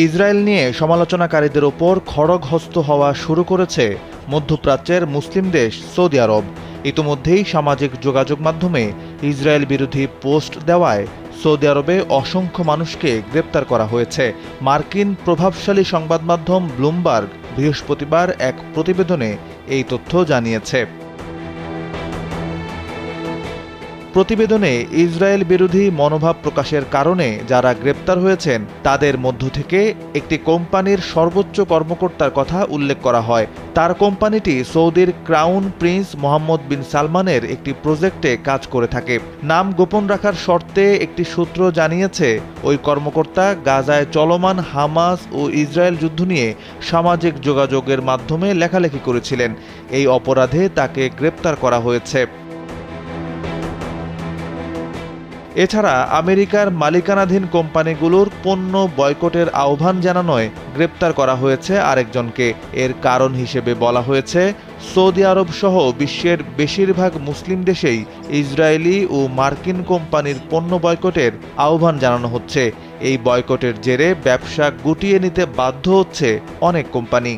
Israel নিয়ে সমালোচনাকারীদের ওপর খড়গহস্ত হওয়া শুরু করেছে মধ্যপ্রাচ্যের মুসলিম দেশ সৌদি আরব। ইতোমধ্যেই সামাজিক যোগাযোগ মাধ্যমে ইসরায়েল বিরোধী পোস্ট দেওয়ায় সৌদি আরবে অসংখ্য মানুষকে গ্রেপ্তার করা হয়েছে। মার্কিন প্রভাবশালী সংবাদ মাধ্যম ব্লুমবার্গ বৃহস্পতিবার এক প্রতিবেদনে এই তথ্য জানিয়েছে। প্রতিবেদনে ইসরায়েল বিরোধী মনোভাব প্রকাশের কারণে যারা গ্রেপ্তার হয়েছেন তাদের মধ্য থেকে একটি কোম্পানির সর্বোচ্চ কর্মকর্তার কথা উল্লেখ করা হয়। তার কোম্পানিটি সৌদির ক্রাউন প্রিন্স মোহাম্মদ বিন সালমানের একটি প্রজেক্টে কাজ করে থাকে। নাম গোপন রাখার শর্তে একটি সূত্র জানিয়েছে, ওই কর্মকর্তা গাজায় চলমান হামাস ও ইসরায়েল যুদ্ধ নিয়ে সামাজিক যোগাযোগের মাধ্যমে লেখালেখি করেছিলেন। এই অপরাধে তাকে গ্রেপ্তার করা হয়েছে। এছাড়া আমেরিকার মালিকানাধীন কোম্পানিগুলোর পণ্য বয়কটের আহ্বান জানানোয় গ্রেপ্তার করা হয়েছে আরেকজনকে। এর কারণ হিসেবে বলা হয়েছে, সৌদি আরব সহ বিশ্বের বেশিরভাগ মুসলিম দেশেই ইসরায়েলি ও মার্কিন কোম্পানির পণ্য বয়কটের আহ্বান জানানো হচ্ছে। এই বয়কটের জেরে ব্যবসা গুটিয়ে নিতে বাধ্য হচ্ছে অনেক কোম্পানি।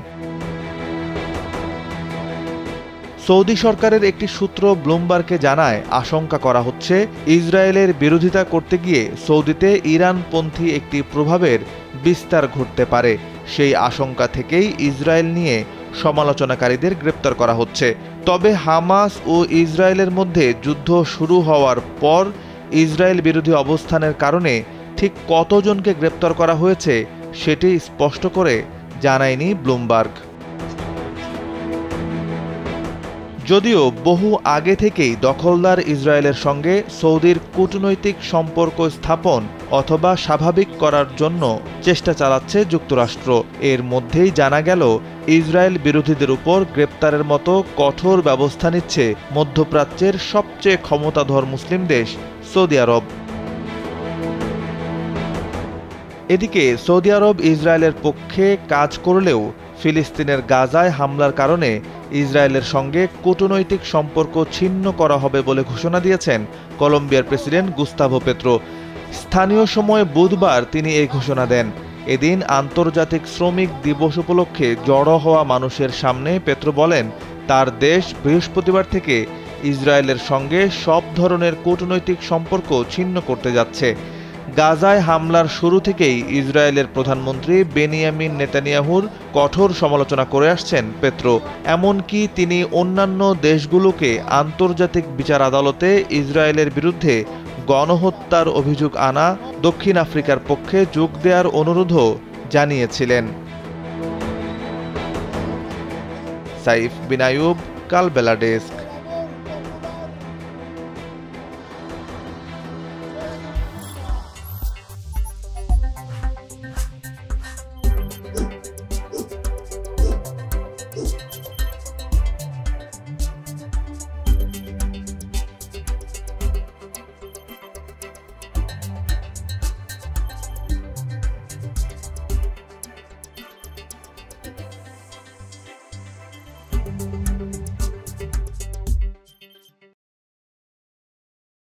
সৌদি সরকারের একটি সূত্র ব্লুমবার্গকে জানায়, আশঙ্কা করা হচ্ছে ইসরায়েলের বিরোধিতা করতে গিয়ে সৌদিতে ইরানপন্থী একটি প্রভাবের বিস্তার ঘটতে পারে। সেই আশঙ্কা থেকেই ইসরায়েল নিয়ে সমালোচনাকারীদের গ্রেপ্তার করা হচ্ছে। তবে হামাস ও ইসরায়েলের মধ্যে যুদ্ধ শুরু হওয়ার পর ইসরায়েল বিরোধী অবস্থানের কারণে ঠিক কতজনকে গ্রেপ্তার করা হয়েছে সেটি স্পষ্ট করে জানায়নি ব্লুমবার্গ। যদিও বহু আগে থেকেই দখলদার ইসরায়েলের সঙ্গে সৌদির কূটনৈতিক সম্পর্ক স্থাপন অথবা স্বাভাবিক করার জন্য চেষ্টা চালাচ্ছে যুক্তরাষ্ট্র। এর মধ্যেই জানা গেল ইসরায়েল বিরোধীদের উপর গ্রেপ্তারের মতো কঠোর ব্যবস্থা নিচ্ছে মধ্যপ্রাচ্যের সবচেয়ে ক্ষমতাধর মুসলিম দেশ সৌদি আরব। এদিকে সৌদি আরব ইসরায়েলের পক্ষে কাজ করলেও ফিলিস্তিনের গাজায় হামলার কারণে ইসরায়েলের সঙ্গে কূটনৈতিক সম্পর্ক ছিন্ন করা হবে বলে ঘোষণা দিয়েছেন কলম্বিয়ার প্রেসিডেন্ট গুস্তাভো পেত্রো। স্থানীয় সময় বুধবার তিনি এই ঘোষণা দেন। এদিন আন্তর্জাতিক শ্রমিক দিবস উপলক্ষে জড়ো হওয়া মানুষের সামনে পেত্রো বলেন, তার দেশ বৃহস্পতিবার থেকে ইসরায়েলের সঙ্গে সব ধরনের কূটনৈতিক সম্পর্ক ছিন্ন করতে যাচ্ছে। গাজায় হামলার শুরু থেকেই ইসরায়েলের প্রধানমন্ত্রী বেনিয়ামিন নেতানিয়াহুর কঠোর সমালোচনা করে আসছেন পেত্রো। এমনকি তিনি অন্যান্য দেশগুলোকে আন্তর্জাতিক বিচার আদালতে ইসরায়েলের বিরুদ্ধে গণহত্যার অভিযোগ আনা দক্ষিণ আফ্রিকার পক্ষে যোগ দেওয়ার অনুরোধও জানিয়েছিলেন। সাইফ বিন আইয়ুব, কালবেলা ডেস্ক।